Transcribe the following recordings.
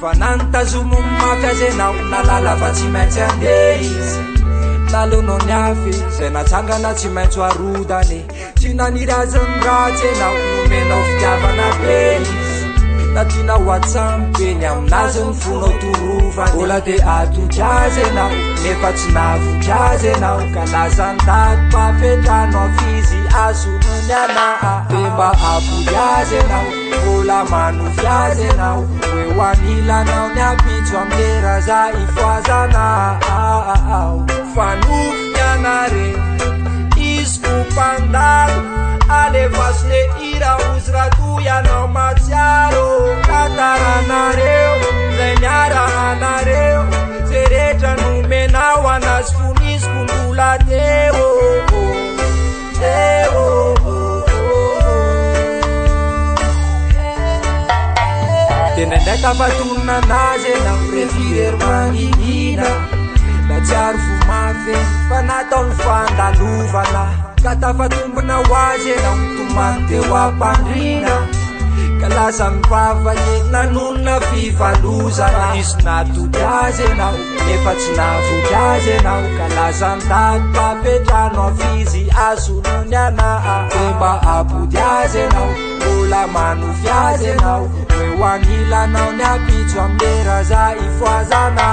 Fa nantazomo mafy anao nalala fa tsy maintsy andeha izy nalono ny afy zay natsangana tsy maintsy arodany tsy nanirazany ratsy anao nomenao fitiavana be izy na tianao atsampeny aminazy ny fonao torovany mbola de atoky azy anao nefa tsy navoky azy anao ka lazany daty mpapetrano afizy azonony ana de mba apody azy anao mbola manofy azy anao hoe ho anilanao ny apitso amlera za ifoazana fanofy anare izy ko mpandalo alevasle ira ozy ratoy anao matsiaro kataranareo zay miarahanareo zay rehetra nomenao anazy fonisy kombola teo de ndraindray tafatonina anazy anao refirery manginina da tsiary vo mafy fa nataony fandalovana ka tafatombona ho azy anao tomany teo ampandrina ka lasa mivavany nanonona fivalozana izy natody azy anao nefa tsy navoky azy anao ka lasa ndaty mpapetrano afizy azonony ana de mba apody azy anao mbola manofy azy anao hoe ho anilanao ny apitso amlera za ifoazana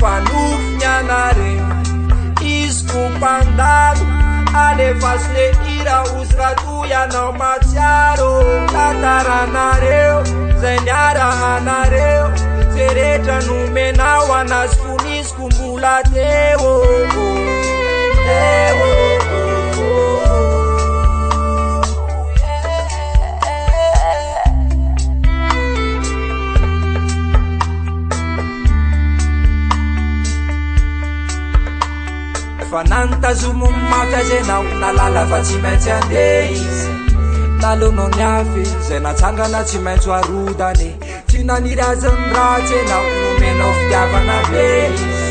fanofy ny anareo izy ko mpandalo alevasle ira ozy ratoy anao matsiaro kataranareo zay niarahanareo zay rehetra nomenao anazy fonisy kombola teo fa nantazomo mafy azy anao nalala fa tsy maintsy andeha izy nalono ny afy zay natsangana tsy maintsy arodany tsy nanirazany ratsy anao nomenao fitiavana be izy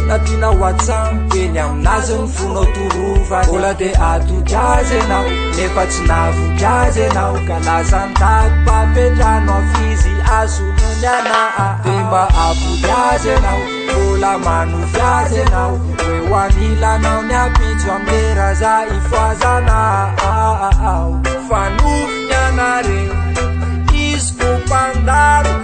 na tianao atsampeny aminazy ny fonao torovany mbola de atoky azy anao nefa tsy navoky azy anao ka lazany daty mpapetrano afizy azonony ana de mba apody azy anao mbola manofy azy anao hoe ho anilanao ny apitso amlera za ifoazana fanofy ny anareo izy ko mpandalo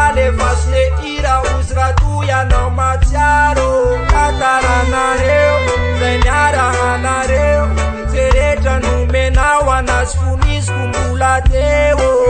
alevasle ira ozy ratoy anao matsiaro kataranareo zay niarahanareo zay rehetra nomenao anazy fonisy kombola teo